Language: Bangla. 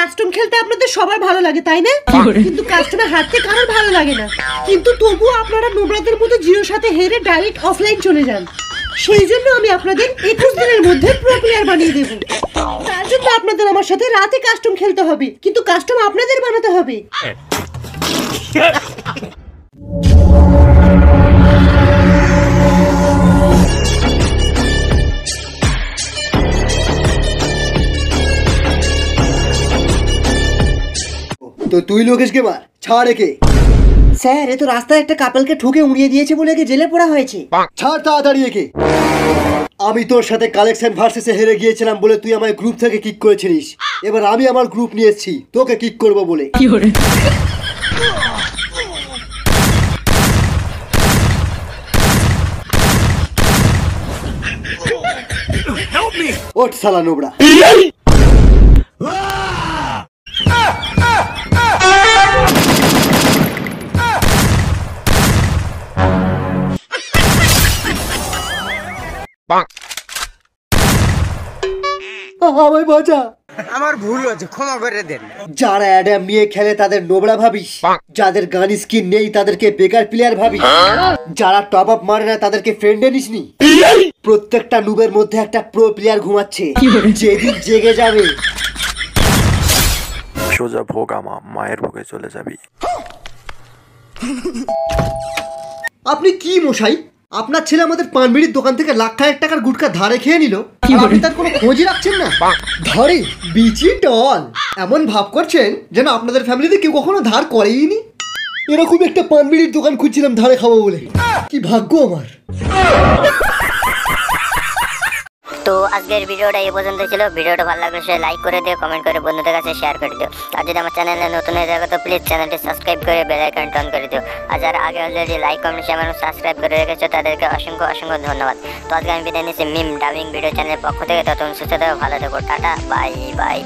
কাস্টম খেলতে আপনাদের সবার ভালো লাগে তাই না? কিন্তু কাস্টমে হারতে কারোর ভালো লাগে না। কিন্তু তবুও আপনারা নোবরাদের মতো জিরোর সাথে হেরে ডাইরেক্ট অফলাইন চলে যান। সেই জন্য আমি আপনাদের 21 দিনের মধ্যে প্রো প্লেয়ার বানিয়ে দেব। তার জন্য আপনাদের আমার সাথে রাতে কাস্টম খেলতে হবে, কিন্তু কাস্টম আপনাদের বানাতে হবে। তো তুই লোকেশ কে মার ছাড় একে। স্যার এ তো রাস্তায় একটা কাপলকে ঠুকে উড়িয়ে দিয়েছে বলে একে জেলে পড়া হয়েছে। ছাড় তাড়াতাড়ি একে। আমি তোর সাথে কালেকশন ভার্সেসে হেরে গিয়েছিলাম বলে তুই আমায় গ্রুপ থেকে কিক করেছিলিস। এবার আমি আমার গ্রুপ নিয়ে এসেছি তোকে কিক করবো বলে। ওঠ শালা নোবরা। আমায় বাঁচা, আমার ভুল হয়েছে, ক্ষমা করে দেন। যারা অ্যাডাম নিয়ে খেলে তাদের নোবরা ভাবিস, যাদের গান স্কিন নেই তাদেরকে বেকার প্লেয়ার ভাবিস, যারা টপ আপ মারে না তাদেরকে ফ্রেন্ডে নিসনি। প্রত্যেকটা নুবের মধ্যে একটা প্রো প্লেয়ার ঘুমাচ্ছে, যেদিন জেগে যাবে সোজা ভোগ মায়ের ভোগে চলে যাবি। আপনি কি মশাই, আপনার ছেলে আমাদের পানবিড়ির দোকান থেকে লাখ খানেক টাকার গুটকা ধারে খেয়ে নিল, আপনি তার কোনো খোঁজই রাখছেন না। ধরে বিচি টল এমন ভাব করছেন যেন আপনাদের ফ্যামিলিতে কেউ কখনো ধার করেইনি। এরকম একটা পানবিড়ির দোকান খুঁজছিলাম ধারে খাবো বলে, কি ভাগ্য আমার। তো আজকের ভিডিওটা এই পর্যন্ত ছিল। ভিডিওটা ভালো লাগলে সে লাইক করে দিও, কমেন্ট করে বন্ধুদের কাছে শেয়ার করে দিও। আর যদি আমার চ্যানেলে নতুন হয়ে থাকে তো প্লিজ চ্যানেলটি সাবস্ক্রাইব করে বেল আইকনটা অন করে দিও। আর যারা আগে অলরেডি লাইক কমেন্ট শেয়ার এবং সাবস্ক্রাইব করে রেখেছো তাদেরকে অসংখ্য অসংখ্য ধন্যবাদ। তো আজকে আমি বিদায় নিচ্ছি মিম ডাবিং ভিডিও চ্যানেলের পক্ষ থেকে। ততক্ষণ সুস্থ থাকো, ভালো থেকো, টাটা, বাই বাই।